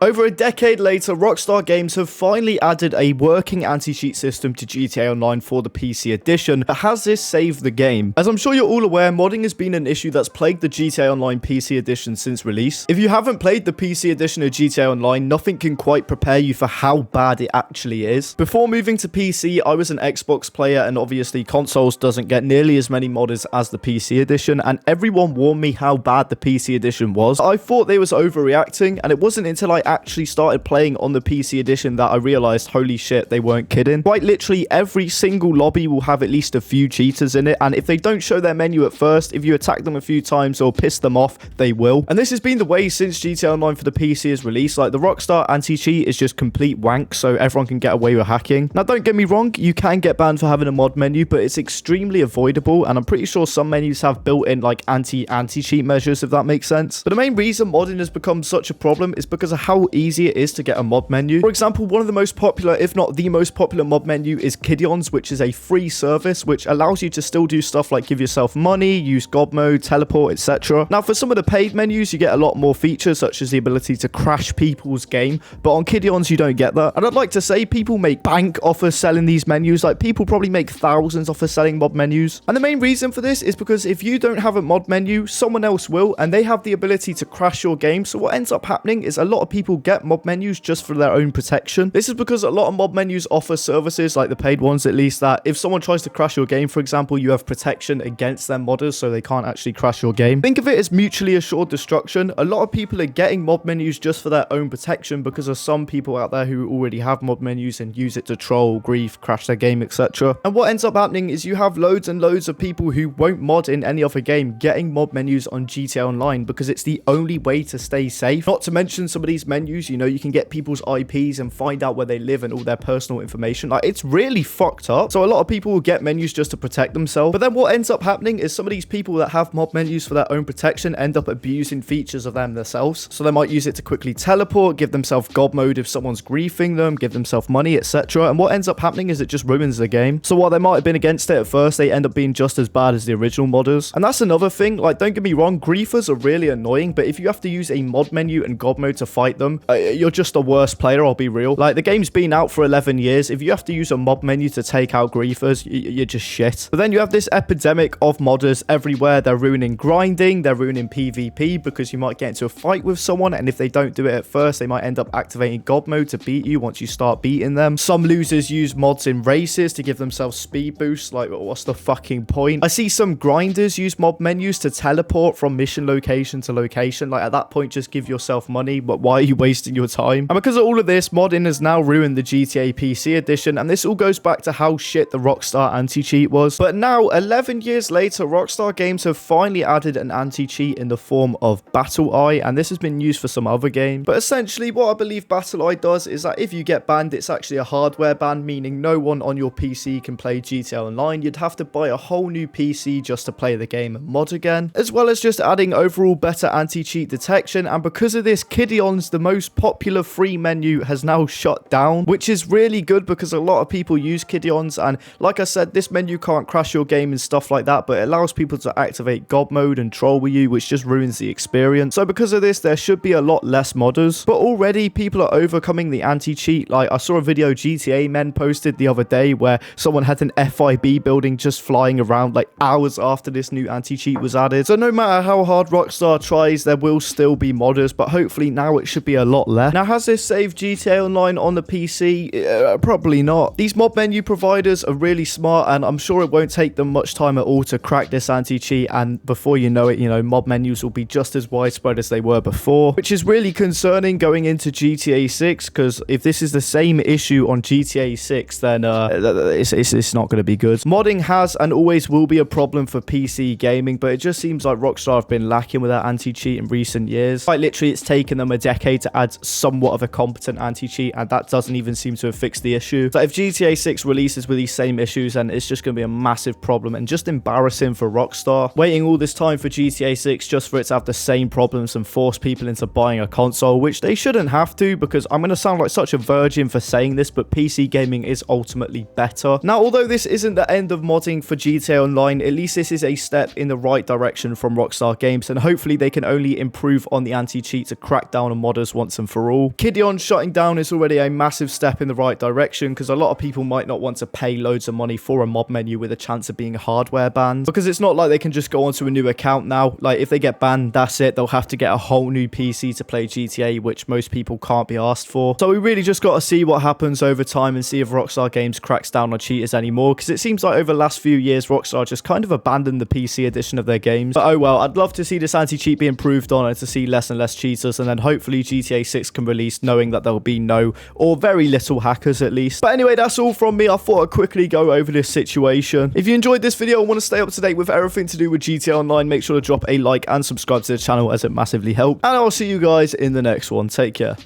Over a decade later, Rockstar Games have finally added a working anti-cheat system to GTA Online for the PC edition, but has this saved the game? As I'm sure you're all aware, modding has been an issue that's plagued the GTA Online PC edition since release. If you haven't played the PC edition of GTA Online, nothing can quite prepare you for how bad it actually is. Before moving to PC, I was an Xbox player, and obviously consoles doesn't get nearly as many modders as the PC edition, and everyone warned me how bad the PC edition was. I thought they was overreacting, and it wasn't until I actually started playing on the PC edition that I realized, holy shit, they weren't kidding. Quite literally every single lobby will have at least a few cheaters in it, and if they don't show their menu at first, if you attack them a few times or piss them off, they will. And this has been the way since GTA Online for the PC is released. Like, the Rockstar anti-cheat is just complete wank, so everyone can get away with hacking. Now, don't get me wrong, you can get banned for having a mod menu, but it's extremely avoidable, and I'm pretty sure some menus have built-in like anti-cheat measures, if that makes sense. But the main reason modding has become such a problem is because of how easy it is to get a mod menu. For example, one of the most popular, if not the most popular mod menu is Kidion's, which is a free service which allows you to still do stuff like give yourself money, use God mode, teleport, etc. Now, for some of the paid menus, you get a lot more features such as the ability to crash people's game, but on Kidion's you don't get that. And I'd like to say people make bank off of selling these menus. Like, people probably make thousands off of selling mod menus. And the main reason for this is because if you don't have a mod menu, someone else will, and they have the ability to crash your game. So what ends up happening is a lot of people get mod menus just for their own protection. This is because a lot of mod menus offer services, like the paid ones at least, that if someone tries to crash your game, for example, you have protection against their modders so they can't actually crash your game. Think of it as mutually assured destruction. A lot of people are getting mod menus just for their own protection because of some people out there who already have mod menus and use it to troll, grief, crash their game, etc. And what ends up happening is you have loads and loads of people who won't mod in any other game getting mod menus on GTA Online because it's the only way to stay safe. Not to mention some of these menus, you know, you can get people's IPs and find out where they live and all their personal information. Like, it's really fucked up. So a lot of people will get menus just to protect themselves. But then what ends up happening is some of these people that have mod menus for their own protection end up abusing features of them themselves. So they might use it to quickly teleport, give themselves God mode if someone's griefing them, give themselves money, etc. And what ends up happening is it just ruins the game. So while they might have been against it at first, they end up being just as bad as the original modders. And that's another thing. Like, don't get me wrong, griefers are really annoying, but if you have to use a mod menu and God mode to fight them, you're just a worse player, I'll be real. Like, the game's been out for 11 years. If you have to use a mod menu to take out griefers, you're just shit. But then you have this epidemic of modders everywhere. They're ruining grinding, they're ruining PvP because you might get into a fight with someone, and if they don't do it at first, they might end up activating God mode to beat you once you start beating them. Some losers use mods in races to give themselves speed boosts. Like, what's the fucking point? I see some grinders use mod menus to teleport from mission location to location. Like, at that point, just give yourself money, but why are you wasting your time? And because of all of this, modding has now ruined the GTA PC edition, and this all goes back to how shit the Rockstar anti-cheat was. But now, 11 years later, Rockstar Games have finally added an anti-cheat in the form of Battle Eye, and this has been used for some other games. But essentially, what I believe Battle Eye does is that if you get banned, it's actually a hardware ban, meaning no one on your PC can play GTA Online. You'd have to buy a whole new PC just to play the game and mod again, as well as just adding overall better anti-cheat detection. And because of this, Kidion's, the most popular free menu, has now shut down, which is really good because a lot of people use Kidion's, and like I said, this menu can't crash your game and stuff like that, but it allows people to activate God mode and troll with you, which just ruins the experience. So because of this, there should be a lot less modders, but already people are overcoming the anti-cheat. Like, I saw a video GTA Men posted the other day where someone had an FIB building just flying around like hours after this new anti-cheat was added. So no matter how hard Rockstar tries, there will still be modders, but hopefully now it should be a lot less. Now, has this saved GTA Online on the PC? Probably not. These mod menu providers are really smart, and I'm sure it won't take them much time at all to crack this anti-cheat, and before you know it, you know, mod menus will be just as widespread as they were before, which is really concerning going into GTA 6, because if this is the same issue on GTA 6, then it's not going to be good. Modding has and always will be a problem for PC gaming, but it just seems like Rockstar have been lacking with that anti-cheat in recent years. Quite literally, it's taken them a decade to add somewhat of a competent anti-cheat, and that doesn't even seem to have fixed the issue. So if GTA 6 releases with these same issues, then it's just going to be a massive problem and just embarrassing for Rockstar. Waiting all this time for GTA 6 just for it to have the same problems and force people into buying a console, which they shouldn't have to, because I'm going to sound like such a virgin for saying this, but PC gaming is ultimately better. Now, although this isn't the end of modding for GTA Online, at least this is a step in the right direction from Rockstar Games, and hopefully they can only improve on the anti-cheat to crack down on modders this once and for all. Kidion shutting down is already a massive step in the right direction, because a lot of people might not want to pay loads of money for a mob menu with a chance of being hardware banned, because it's not like they can just go onto a new account now. Like, if they get banned, that's it. They'll have to get a whole new PC to play GTA, which most people can't be asked for. So we really just got to see what happens over time and see if Rockstar Games cracks down on cheaters anymore, because it seems like over the last few years Rockstar just kind of abandoned the PC edition of their games. But oh well, I'd love to see this anti-cheat be improved on and to see less and less cheaters, and then hopefully GTA 6 can release knowing that there'll be no or very little hackers at least. But anyway, that's all from me. I thought I'd quickly go over this situation. If you enjoyed this video and want to stay up to date with everything to do with GTA Online, make sure to drop a like and subscribe to the channel, as it massively helps. And I'll see you guys in the next one. Take care.